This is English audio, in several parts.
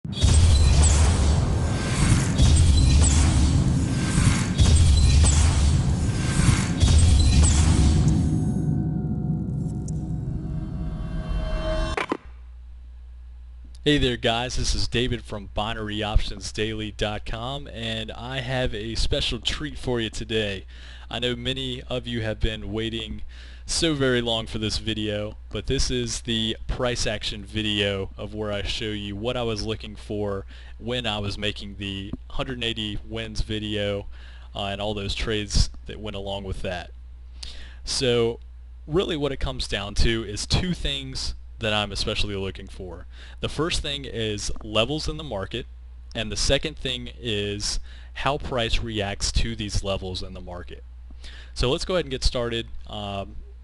Hey there guys, this is David from BinaryOptionsDaily.com, and I have a special treat for you today. I know many of you have been waiting so very long for this video, but this is the price action video of where I show you what I was looking for when I was making the 180 wins video and all those trades that went along with that. So really what it comes down to is two things that I'm especially looking for. The first thing is levels in the market, and the second thing is how price reacts to these levels in the market. So let's go ahead and get started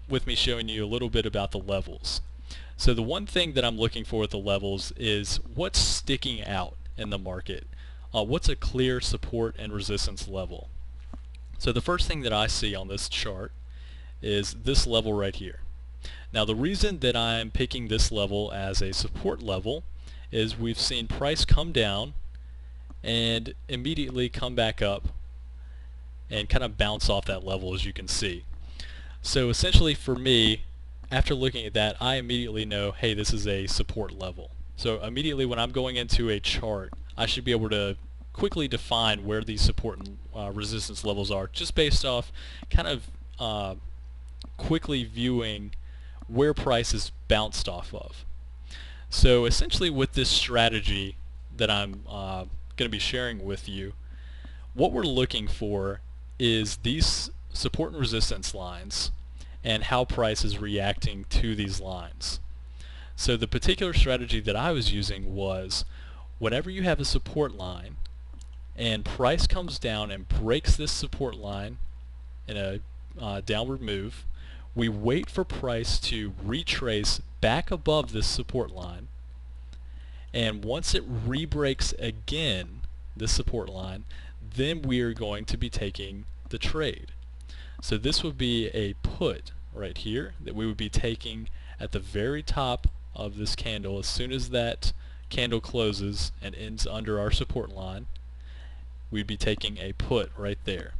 with me showing you a little bit about the levels. So the one thing that I'm looking for with the levels is what's sticking out in the market. What's a clear support and resistance level? So the first thing that I see on this chart is this level right here. Now the reason that I'm picking this level as a support level is we've seen price come down and immediately come back up and kind of bounce off that level, as you can see. So essentially for me, after looking at that, I immediately know, hey, this is a support level. So immediately when I'm going into a chart, I should be able to quickly define where these support and resistance levels are, just based off kind of quickly viewing where price is bounced off of. So essentially with this strategy that I'm going to be sharing with you, what we're looking for is these support and resistance lines and how price is reacting to these lines. So the particular strategy that I was using was whenever you have a support line and price comes down and breaks this support line in a downward move, we wait for price to retrace back above this support line, and once it re-breaks again this support line, then we are going to be taking the trade. So this would be a put right here that we would be taking at the very top of this candle. As soon as that candle closes and ends under our support line, we'd be taking a put right there.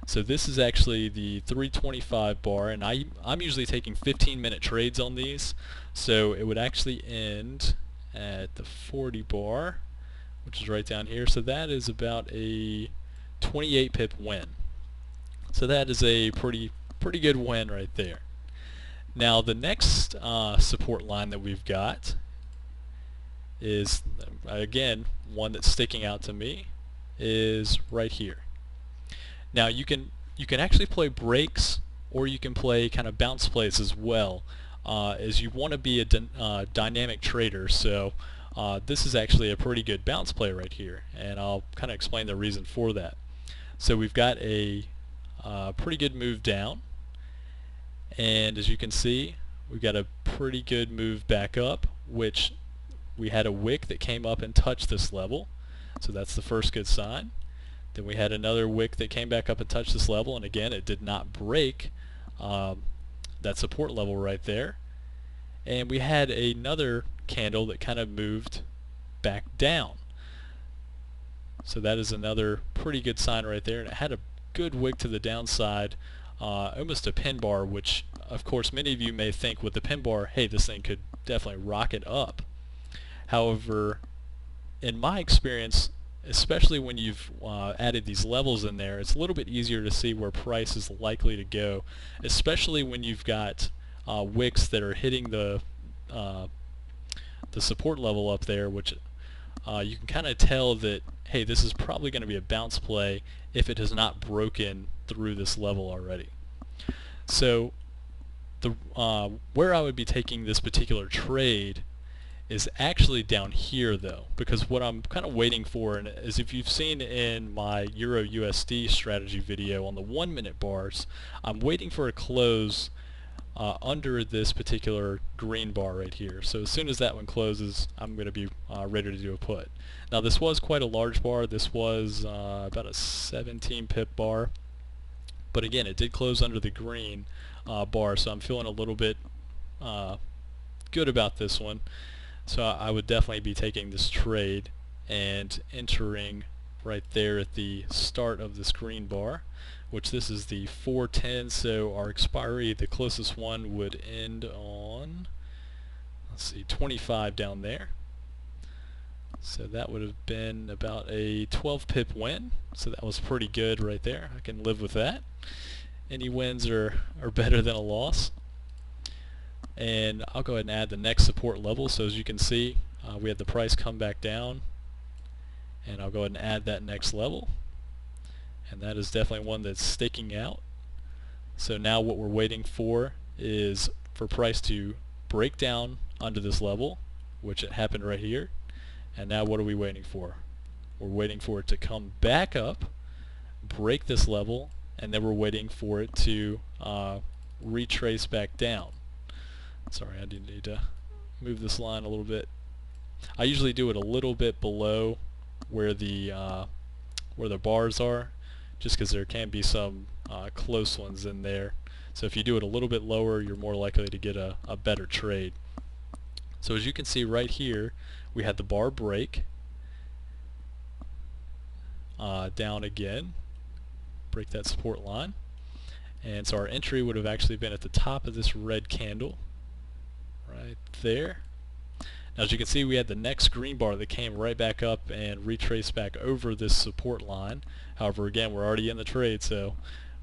So this is actually the 325 bar, and I'm usually taking 15-minute trades on these, so it would actually end at the 40 bar, which is right down here. So that is about a 28 pip win. So that is a pretty good win right there. Now the next support line that we've got is, again, one that's sticking out to me, is right here. Now you can actually play breaks, or you can play kind of bounce plays as well, as you want to be a dynamic trader. So this is actually a pretty good bounce play right here, and I'll kind of explain the reason for that. So we've got a pretty good move down, and as you can see, we've got a pretty good move back up, which we had a wick that came up and touched this level. So that's the first good sign. Then we had another wick that came back up and touched this level, and again it did not break that support level right there. And we had another candle that kind of moved back down. So that is another pretty good sign right there, and it had a good wick to the downside, almost a pin bar, which of course many of you may think with the pin bar, hey, this thing could definitely rocket up. However, in my experience, especially when you've added these levels in there, it's a little bit easier to see where price is likely to go, especially when you've got wicks that are hitting the support level up there, which you can kind of tell that, hey, this is probably going to be a bounce play if it has not broken through this level already. So the where I would be taking this particular trade is actually down here though, because what I'm kind of waiting for is, if you've seen in my Euro USD strategy video on the 1-minute bars, I'm waiting for a close under this particular green bar right here. So as soon as that one closes, I'm going to be ready to do a put. Now this was quite a large bar. This was about a 17 pip bar, but again it did close under the green bar, so I'm feeling a little bit good about this one. So I would definitely be taking this trade and entering right there at the start of this green bar, which this is the 410, so our expiry, the closest one, would end on, let's see, 25 down there. So that would have been about a 12 pip win, so that was pretty good right there. I can live with that. Any wins are better than a loss. And I'll go ahead and add the next support level. So as you can see, we had the price come back down, and I'll go ahead and add that next level, and that is definitely one that's sticking out. So now what we're waiting for is for price to break down under this level, which it happened right here. And now what are we waiting for? We're waiting for it to come back up, break this level, and then we're waiting for it to retrace back down. Sorry, I do need to move this line a little bit. I usually do it a little bit below where the bars are, just because there can be some close ones in there. So if you do it a little bit lower, you're more likely to get a better trade. So as you can see right here, we had the bar break down again, break that support line, and so our entry would have actually been at the top of this red candle right there. Now as you can see, we had the next green bar that came right back up and retraced back over this support line. However, again, we're already in the trade, so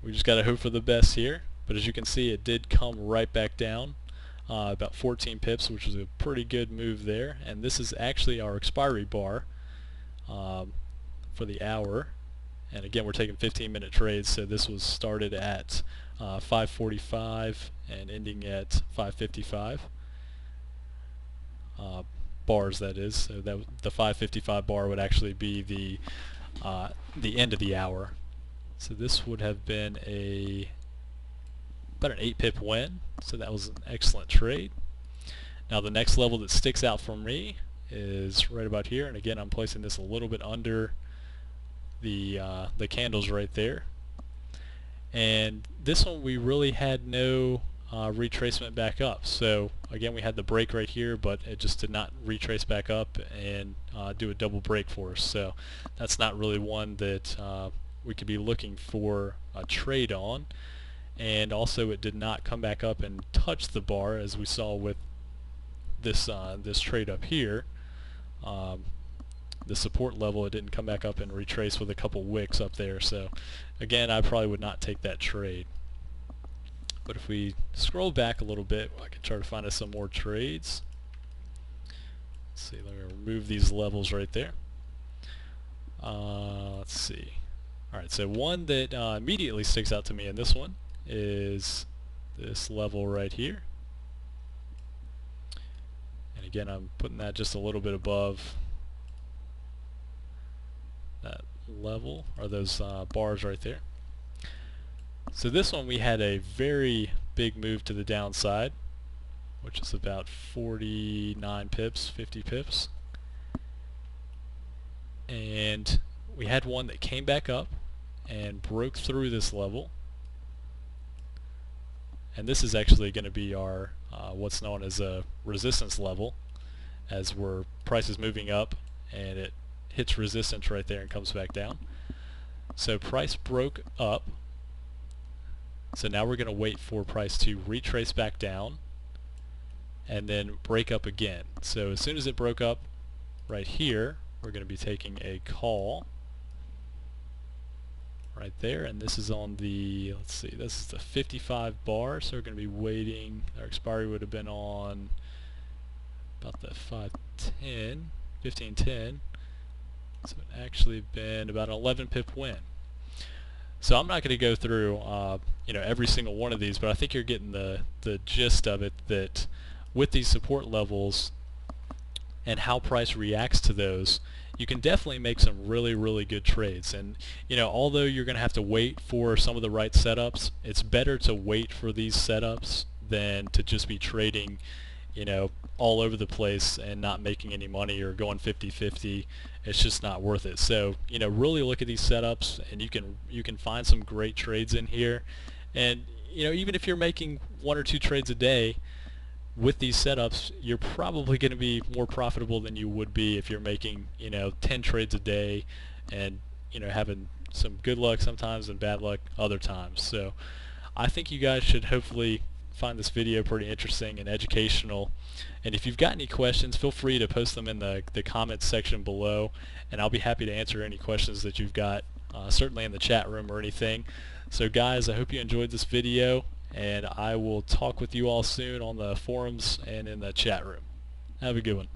we just got to hope for the best here. But as you can see, it did come right back down about 14 pips, which was a pretty good move there. And this is actually our expiry bar for the hour. And again, we're taking 15-minute trades, so this was started at 5:45 and ending at 5:55. Bars, that is. So that the 5:55 bar would actually be the end of the hour. So this would have been about an 8 pip win. So that was an excellent trade. Now the next level that sticks out for me is right about here, and again I'm placing this a little bit under the candles right there. And this one we really had no retracement back up. So again, we had the break right here, but it just did not retrace back up and do a double break for us. So that's not really one that we could be looking for a trade on. And also it did not come back up and touch the bar as we saw with this this trade up here. The support level, it didn't come back up and retrace with a couple wicks up there. So again, I probably would not take that trade. But if we scroll back a little bit, I can try to find us some more trades. Let's see, let me remove these levels right there. Let's see. Alright, so one that immediately sticks out to me in this one is this level right here. And again, I'm putting that just a little bit above that level, or those bars right there. So this one we had a very big move to the downside, which is about 49 pips, 50 pips. And we had one that came back up and broke through this level. And this is actually going to be our what's known as a resistance level, as price is moving up and it hits resistance right there and comes back down. So price broke up. So now we're going to wait for price to retrace back down and then break up again. So as soon as it broke up right here, we're going to be taking a call right there, and this is on the, let's see, this is the 55 bar, so we're going to be waiting. Our expiry would have been on about the 510, 1510, so it actually been about an 11 pip win. So I'm not going to go through every single one of these, but I think you're getting the gist of it, that with these support levels and how price reacts to those, you can definitely make some really, really good trades. And although you're going to have to wait for some of the right setups, it's better to wait for these setups than to just be trading all over the place and not making any money or going 50-50. It's just not worth it. So really look at these setups, and you can find some great trades in here. And even if you're making 1 or 2 trades a day, with these setups, you're probably going to be more profitable than you would be if you're making, 10 trades a day and, having some good luck sometimes and bad luck other times. So I think you guys should hopefully find this video pretty interesting and educational. And if you've got any questions, feel free to post them in the comments section below, and I'll be happy to answer any questions that you've got, certainly in the chat room or anything. So guys, I hope you enjoyed this video, and I will talk with you all soon on the forums and in the chat room. Have a good one.